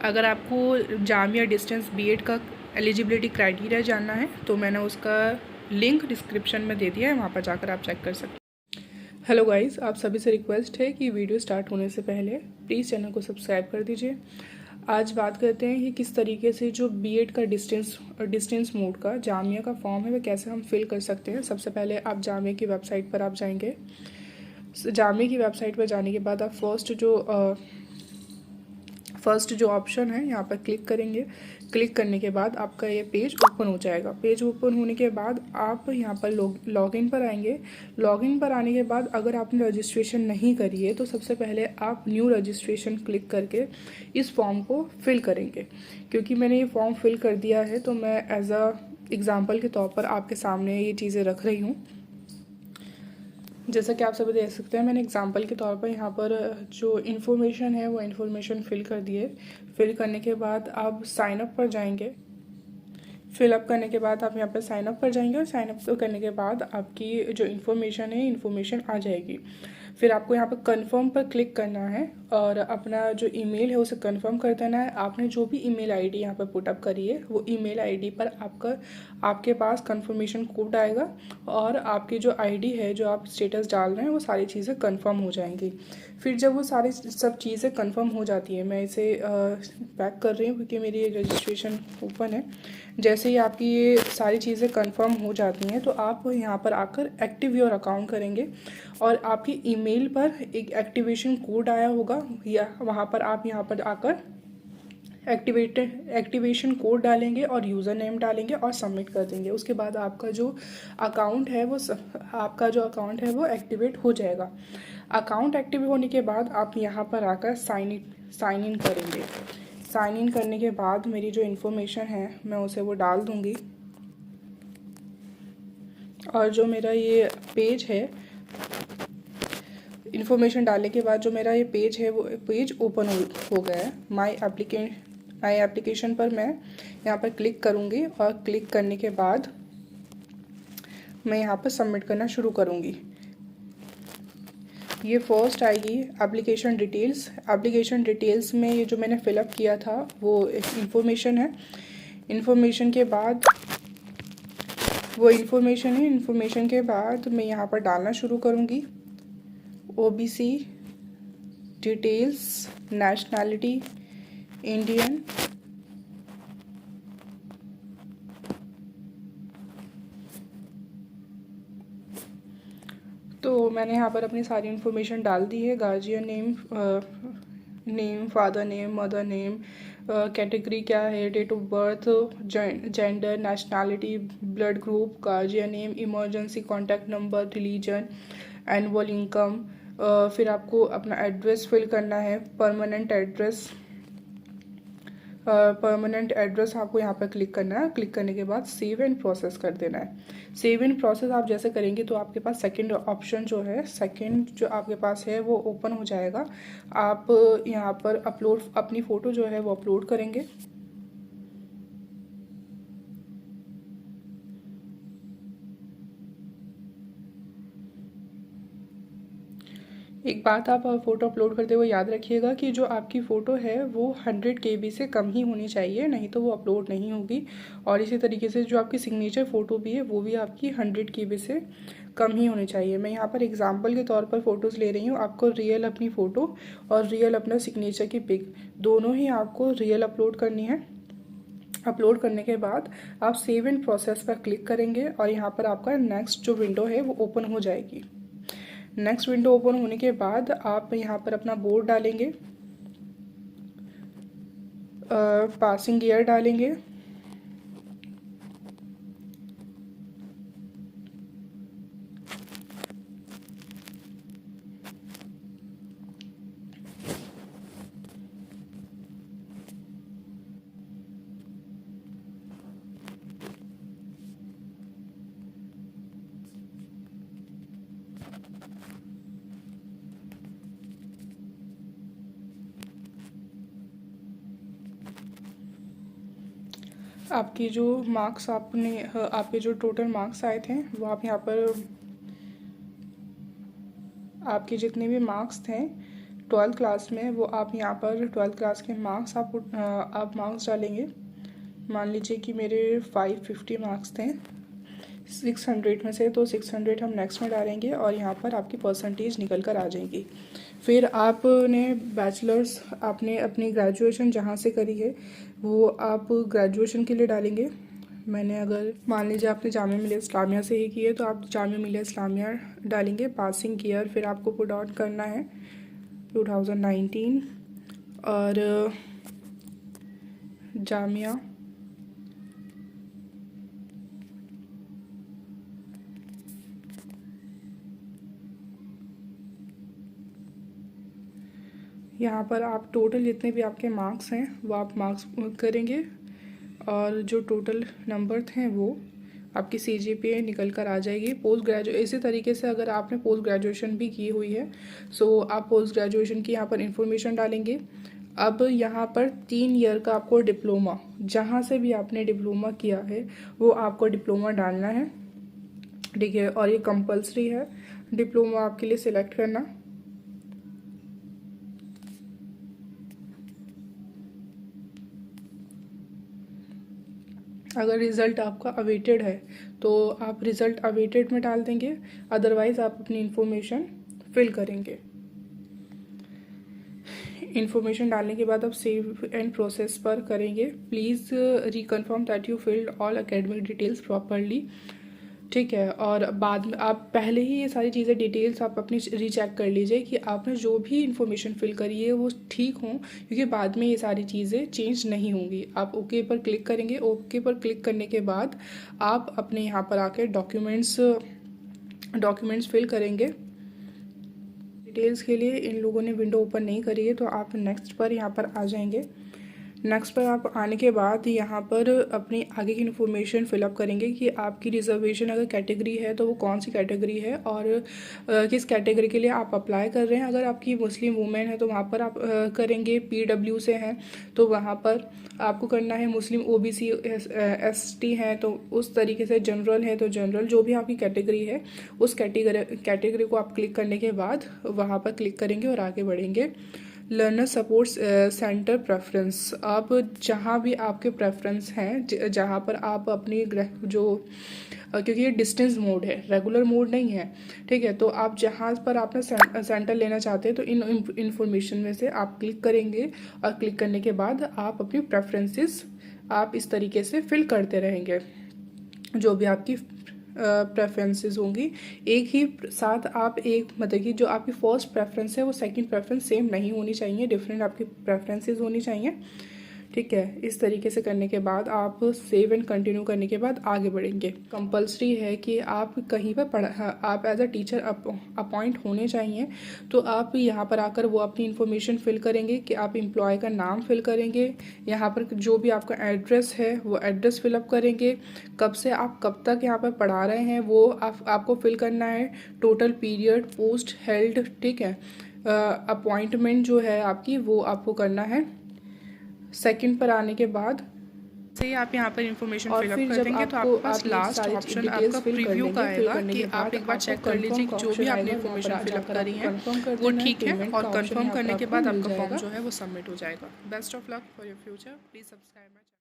अगर आपको Jamia distance BEd का एलिजिबिलिटी क्राइटेरिया जानना है तो मैंने उसका लिंक डिस्क्रिप्शन में दे दिया है, वहाँ पर जाकर आप चेक कर सकते हैं। हेलो गाइस, आप सभी से रिक्वेस्ट है कि वीडियो स्टार्ट होने से पहले प्लीज़ चैनल को सब्सक्राइब कर दीजिए। आज बात करते हैं कि किस तरीके से जो बीएड का डिस्टेंस मोड का जामिया का फॉर्म है वह कैसे हम फिल कर सकते हैं। सबसे पहले आप जामिया की वेबसाइट पर आप जाएंगे। जामिया की वेबसाइट पर जाने के बाद आप फर्स्ट जो ऑप्शन है यहाँ पर क्लिक करेंगे। क्लिक करने के बाद आपका ये पेज ओपन हो जाएगा। पेज ओपन होने के बाद आप यहाँ पर लॉगिन पर आएंगे। लॉगिन पर आने के बाद अगर आपने रजिस्ट्रेशन नहीं करी है तो सबसे पहले आप न्यू रजिस्ट्रेशन क्लिक करके इस फॉर्म को फिल करेंगे। क्योंकि मैंने ये फॉर्म फिल कर दिया है तो मैं एज अ एग्ज़ाम्पल के तौर पर आपके सामने ये चीज़ें रख रही हूँ। जैसा कि आप सभी देख सकते हैं, मैंने एग्जांपल के तौर पर यहाँ पर जो इन्फॉर्मेशन है वो इन्फॉर्मेशन फिल कर दी है। फिल करने के बाद आप साइन अप पर जाएंगे। फिलअप करने के बाद आप यहाँ पर साइन अप पर जाएंगे और साइन अप करने के बाद आपकी जो इन्फॉर्मेशन है इन्फॉर्मेशन आ जाएगी। फिर आपको यहाँ पर कंफर्म पर क्लिक करना है और अपना जो ईमेल है उसे कंफर्म कर देना है। आपने जो भी ईमेल आईडी यहाँ पर पुटअप करी है वो ईमेल आईडी पर आपके पास कंफर्मेशन कोड आएगा और आपकी जो आईडी है जो आप स्टेटस डाल रहे हैं वो सारी चीज़ें कंफर्म हो जाएंगी। फिर जब वो सारी सब चीज़ें कंफर्म हो जाती है, मैं इसे बैक कर रही हूँ क्योंकि मेरी रजिस्ट्रेशन ओपन है। जैसे ही आपकी ये सारी चीज़ें कंफर्म हो जाती हैं तो आप यहाँ पर आकर एक्टिव योर अकाउंट करेंगे और आपकी ईमेल पर एक एक्टिवेशन कोड आया होगा या वहाँ पर आप यहाँ पर आकर एक्टिवेशन कोड डालेंगे और यूज़र नेम डालेंगे और सबमिट कर देंगे। उसके बाद आपका जो अकाउंट है वो एक्टिवेट हो जाएगा। अकाउंट एक्टिव होने के बाद आप यहाँ पर आकर साइन इन करेंगे। साइन इन करने के बाद मेरी जो इन्फॉर्मेशन है मैं उसे वो डाल दूँगी और जो मेरा ये पेज है, इन्फॉर्मेशन डालने के बाद जो मेरा ये पेज है वो पेज ओपन हो गया है। माई एप्लीकेशन पर मैं यहाँ पर क्लिक करूँगी और क्लिक करने के बाद मैं यहाँ पर सबमिट करना शुरू करूँगी। ये फर्स्ट आएगी एप्लीकेशन डिटेल्स। एप्लीकेशन डिटेल्स में ये जो मैंने फिलअप किया था वो इन्फॉर्मेशन है। इन्फॉर्मेशन के बाद मैं यहाँ पर डालना शुरू करूँगी। ओबीसी डिटेल्स, नेशनैलिटी इंडियन, तो मैंने यहाँ पर अपनी सारी इन्फॉर्मेशन डाल दी है। Guardian name, father name, mother name, category क्या है, date of birth, gender, nationality, blood group, guardian name, emergency contact number, religion, annual income. फिर आपको अपना एड्रेस फिल करना है, परमानेंट एड्रेस आपको यहाँ पर क्लिक करना है। क्लिक करने के बाद सेव एंड प्रोसेस कर देना है। सेव एंड प्रोसेस आप जैसे करेंगे तो आपके पास सेकंड ऑप्शन जो आपके पास है वो ओपन हो जाएगा। आप यहाँ पर अपनी फ़ोटो जो है वो अपलोड करेंगे। एक बात आप फ़ोटो अपलोड करते हुए याद रखिएगा कि जो आपकी फ़ोटो है वो 100 KB से कम ही होनी चाहिए, नहीं तो वो अपलोड नहीं होगी। और इसी तरीके से जो आपकी सिग्नेचर फ़ोटो भी है वो भी आपकी 100 KB से कम ही होनी चाहिए। मैं यहाँ पर एग्जांपल के तौर पर फ़ोटोज़ ले रही हूँ। आपको रियल अपनी फ़ोटो और रियल अपना सिग्नेचर की पिक दोनों ही आपको रियल अपलोड करनी है। अपलोड करने के बाद आप सेव एंड प्रोसेस पर क्लिक करेंगे और यहाँ पर आपका नेक्स्ट जो विंडो है वो ओपन हो जाएगी। नेक्स्ट विंडो ओपन होने के बाद आप यहाँ पर अपना बोर्ड डालेंगे, पासिंग ईयर डालेंगे, आपके जो टोटल मार्क्स आए थे वो आप यहाँ पर आपके जितने भी मार्क्स थे ट्वेल्थ क्लास में, वो आप यहाँ पर ट्वेल्थ क्लास के मार्क्स आप मार्क्स डालेंगे। मान लीजिए कि मेरे 550 मार्क्स थे 600 में से, तो 600 हम नेक्स्ट में डालेंगे और यहाँ पर आपकी परसेंटेज निकल कर आ जाएगी। फिर आपने बैचलर्स, आपने अपनी ग्रेजुएशन जहाँ से करी है वो आप ग्रेजुएशन के लिए डालेंगे। मैंने अगर मान लीजिए आपने जामिया मिलिया इस्लामिया से ही की है तो आप जामिया मिलिया इस्लामिया डालेंगे। पासिंग ईयर फिर आपको पुट आउट करना है 2019 और जामिया यहाँ पर आप टोटल जितने भी आपके मार्क्स हैं वो आप मार्क्स करेंगे और जो टोटल नंबर थे वो आपकी CGPA निकल कर आ जाएगी। पोस्ट ग्रेजुएशन इसी तरीके से अगर आपने पोस्ट ग्रेजुएशन भी की हुई है सो आप पोस्ट ग्रेजुएशन की यहाँ पर इंफॉर्मेशन डालेंगे। अब यहाँ पर 3 ईयर का आपको डिप्लोमा, जहाँ से भी आपने डिप्लोमा किया है वो आपको डिप्लोमा डालना है, ठीक है। और ये कंपलसरी है डिप्लोमा आपके लिए सिलेक्ट करना। अगर रिज़ल्ट आपका अवेटेड है तो आप रिज़ल्ट अवेटेड में डाल देंगे, अदरवाइज़ आप अपनी इंफॉर्मेशन फिल करेंगे। इंफॉर्मेशन डालने के बाद आप सेव एंड प्रोसेस पर करेंगे। Please reconfirm that you field all academic details properly, ठीक है। और बाद में आप पहले ही ये सारी चीज़ें डिटेल्स आप अपनी रीचेक कर लीजिए कि आपने जो भी इंफॉर्मेशन फिल करी है वो ठीक हो, क्योंकि बाद में ये सारी चीज़ें चेंज नहीं होंगी। आप ओके पर क्लिक करेंगे। ओके पर क्लिक करने के बाद आप अपने यहाँ पर आके डॉक्यूमेंट्स फिल करेंगे। डिटेल्स के लिए इन लोगों ने विंडो ओपन नहीं करी है तो आप नेक्स्ट पर यहाँ पर आ जाएंगे। नेक्स्ट पर आप आने के बाद यहाँ पर अपनी आगे की इन्फॉर्मेशन फिलअप करेंगे कि आपकी रिजर्वेशन अगर कैटेगरी है तो वो कौन सी कैटेगरी है और किस कैटेगरी के लिए आप अप्लाई कर रहे हैं। अगर आपकी मुस्लिम वुमेन है तो वहाँ पर आप करेंगे। PW से हैं तो वहाँ पर आपको करना है। मुस्लिम OBC ST हैं तो उस तरीके से, जनरल है तो जनरल, जो भी आपकी कैटेगरी है उस कैटेगरी को आप क्लिक करने के बाद वहाँ पर क्लिक करेंगे और आगे बढ़ेंगे। लर्नर सपोर्ट सेंटर प्रेफरेंस, आप जहाँ भी आपके प्रेफरेंस हैं, जहाँ पर आप अपनी क्योंकि ये डिस्टेंस मोड है, रेगुलर मोड नहीं है, ठीक है। तो आप जहाँ पर आपने सेंटर लेना चाहते हैं तो इन इंफॉर्मेशन में से आप क्लिक करेंगे और क्लिक करने के बाद आप अपनी प्रेफरेंसेस आप इस तरीके से फिल करते रहेंगे। जो भी आपकी प्रेफरेंसेस होंगी एक ही साथ आप मतलब कि जो आपकी फर्स्ट प्रेफरेंस है वो सेकंड प्रेफरेंस सेम नहीं होनी चाहिए, डिफरेंट आपकी प्रेफरेंसेस होनी चाहिए, ठीक है। इस तरीके से करने के बाद आप सेव एंड कंटिन्यू करने के बाद आगे बढ़ेंगे। कंपलसरी है कि आप कहीं पर आप एज अ टीचर अपॉइंट होने चाहिए तो आप यहाँ पर आकर वो अपनी इन्फॉर्मेशन फिल करेंगे कि आप एम्प्लॉय का नाम फिल करेंगे। यहाँ पर जो भी आपका एड्रेस है वो एड्रेस फिलअप करेंगे। कब से आप कब तक यहाँ पर पढ़ा रहे हैं वो आपको फिल करना है। टोटल पीरियड, पोस्ट हेल्ड, ठीक है। अपॉइंटमेंट जो है आपकी वो आपको करना है। सेकंड पर आने के बाद से ही आप यहाँ पर इन्फॉर्मेशन फिलअप कर देंगे तो आपके पास लास्ट ऑप्शन आपका प्रीव्यू का आएगा कि आप एक बार चेक कर लीजिए कि जो भी आपने इन्फॉर्मेशन फिलअप करी है वो ठीक है, और कंफर्म करने के बाद आपका फॉर्म जो है वो सबमिट हो जाएगा। Best of luck for your future. Please subscribe my channel.